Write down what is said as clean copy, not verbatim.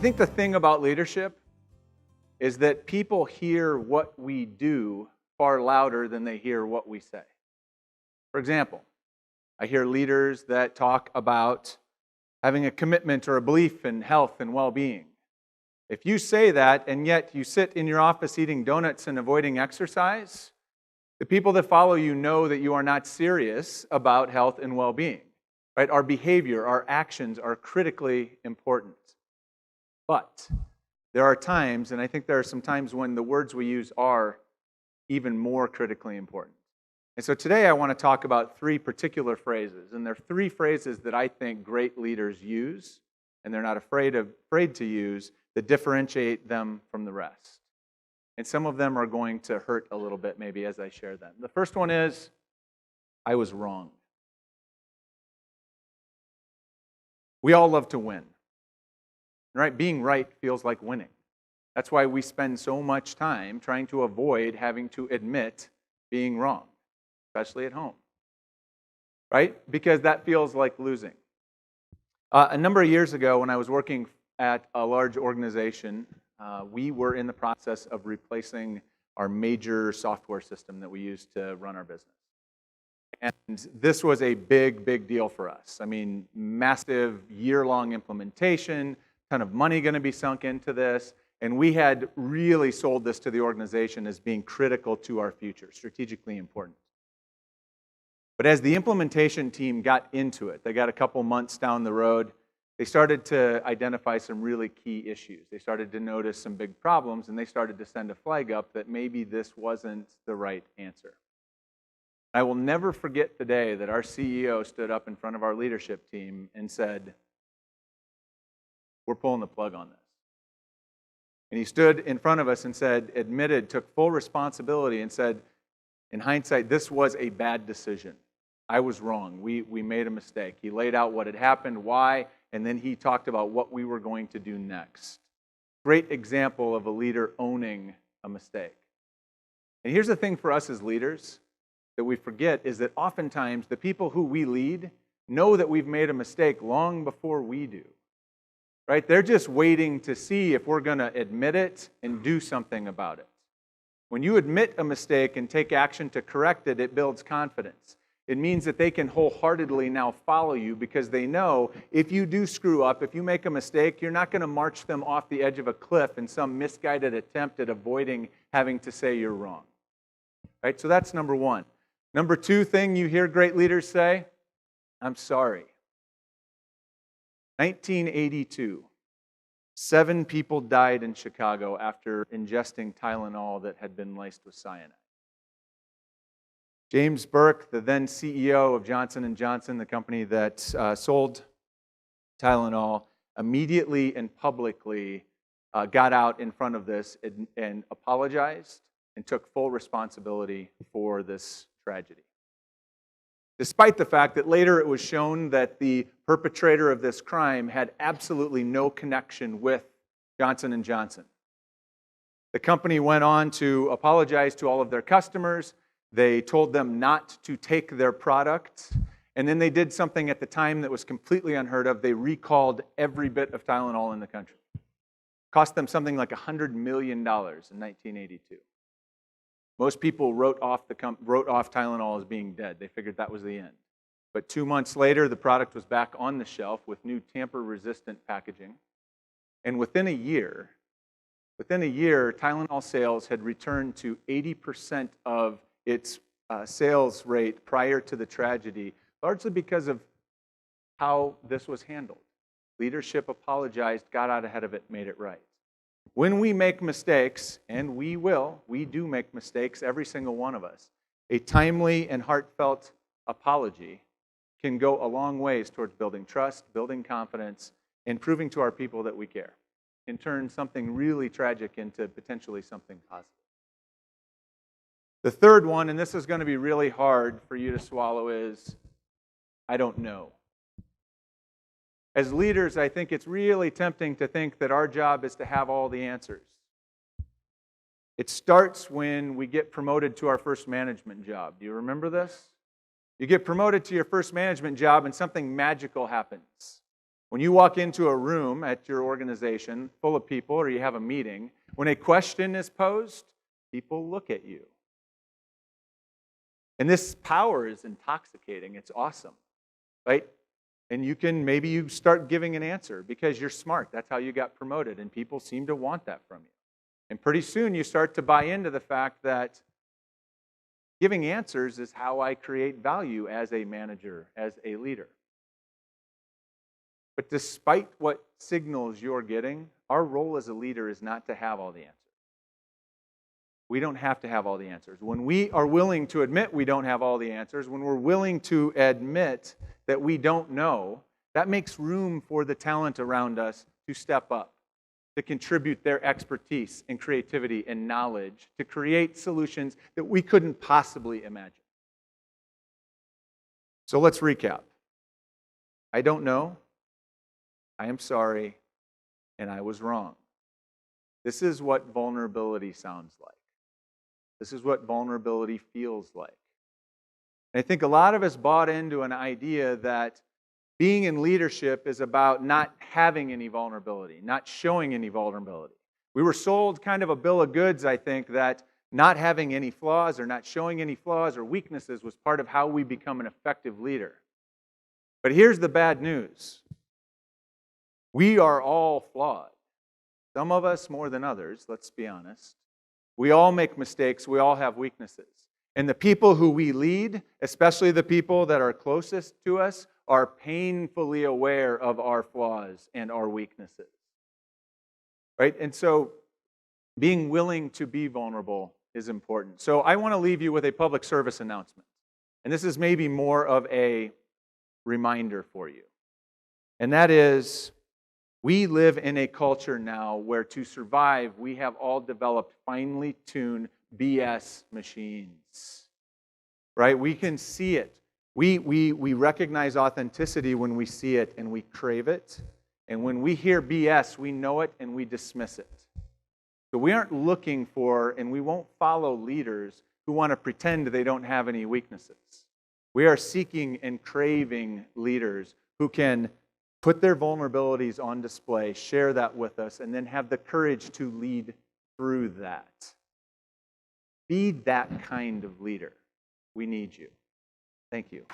think the thing about leadership is that people hear what we do far louder than they hear what we say. For example, I hear leaders that talk about having a commitment or a belief in health and well-being. If you say that and yet you sit in your office eating donuts and avoiding exercise, the people that follow you know that you are not serious about health and well-being. Right? Our behavior, our actions are critically important. But there are times, and I think there are some times when the words we use are even more critically important. And so today I want to talk about three particular phrases. And they're three phrases that I think great leaders use, and they're not afraid to use, that differentiate them from the rest. And some of them are going to hurt a little bit maybe as I share them. The first one is, I was wrong. We all love to win. Right? Being right feels like winning. That's why we spend so much time trying to avoid having to admit being wrong, especially at home. Right? Because that feels like losing. A number of years ago, when I was working at a large organization, we were in the process of replacing our major software system that we use to run our business. And this was a big, big deal for us. I mean, massive year-long implementation, ton of money going to be sunk into this, and we had really sold this to the organization as being critical to our future, strategically important. But as the implementation team got into it, they got a couple months down the road, they started to identify some really key issues. They started to notice some big problems, and they started to send a flag up that maybe this wasn't the right answer. I will never forget the day that our CEO stood up in front of our leadership team and said, "We're pulling the plug on this." And he stood in front of us and said, admitted, took full responsibility and said, in hindsight, this was a bad decision. I was wrong. We made a mistake. He laid out what had happened, why, and then he talked about what we were going to do next. Great example of a leader owning a mistake. And here's the thing for us as leaders that we forget is that oftentimes the people who we lead know that we've made a mistake long before we do. Right? They're just waiting to see if we're going to admit it and do something about it. When you admit a mistake and take action to correct it, it builds confidence. It means that they can wholeheartedly now follow you because they know if you do screw up, if you make a mistake, you're not going to march them off the edge of a cliff in some misguided attempt at avoiding having to say you're wrong. Right? So that's number one. Number two thing you hear great leaders say, I'm sorry. 1982, 7 people died in Chicago after ingesting Tylenol that had been laced with cyanide. James Burke, the then CEO of Johnson & Johnson, the company that sold Tylenol, immediately and publicly got out in front of this and apologized and took full responsibility for this tragedy. Despite the fact that later it was shown that the perpetrator of this crime had absolutely no connection with Johnson & Johnson. The company went on to apologize to all of their customers. They told them not to take their product. And then they did something at the time that was completely unheard of. They recalled every bit of Tylenol in the country. Cost them something like $100 million in 1982. Most people wrote off Tylenol as being dead. They figured that was the end. But 2 months later, the product was back on the shelf with new tamper-resistant packaging. And within a year, Tylenol sales had returned to 80% of its sales rate prior to the tragedy, largely because of how this was handled. Leadership apologized, got out ahead of it, made it right. When we make mistakes, and we do make mistakes, every single one of us, a timely and heartfelt apology can go a long ways towards building trust, building confidence, and proving to our people that we care. Can turn something really tragic into potentially something positive. The third one, and this is going to be really hard for you to swallow, is I don't know. As leaders, I think it's really tempting to think that our job is to have all the answers. It starts when we get promoted to our first management job. Do you remember this? You get promoted to your first management job and something magical happens. When you walk into a room at your organization full of people or you have a meeting, when a question is posed, people look at you. And this power is intoxicating. It's awesome, right? And maybe you start giving an answer because you're smart. That's how you got promoted, and people seem to want that from you. And pretty soon you start to buy into the fact that giving answers is how I create value as a manager, as a leader. But despite what signals you're getting, our role as a leader is not to have all the answers. We don't have to have all the answers. When we are willing to admit we don't have all the answers, when we're willing to admit that we don't know, that makes room for the talent around us to step up, to contribute their expertise and creativity and knowledge to create solutions that we couldn't possibly imagine. So let's recap. I don't know. I am sorry, and I was wrong. This is what vulnerability sounds like. This is what vulnerability feels like. And I think a lot of us bought into an idea that being in leadership is about not having any vulnerability, not showing any vulnerability. We were sold kind of a bill of goods, I think, that not having any flaws or not showing any flaws or weaknesses was part of how we become an effective leader. But here's the bad news. We are all flawed. Some of us more than others, let's be honest. We all make mistakes. We all have weaknesses. And the people who we lead, especially the people that are closest to us, are painfully aware of our flaws and our weaknesses. Right? And so being willing to be vulnerable is important. So I want to leave you with a public service announcement. And this is maybe more of a reminder for you. And that is, we live in a culture now where to survive, we have all developed finely tuned BS machines. Right? We can see it. We recognize authenticity when we see it and we crave it. And when we hear BS, we know it and we dismiss it. So we aren't looking for, and we won't follow leaders who want to pretend they don't have any weaknesses. We are seeking and craving leaders who can put their vulnerabilities on display, share that with us, and then have the courage to lead through that. Be that kind of leader. We need you. Thank you.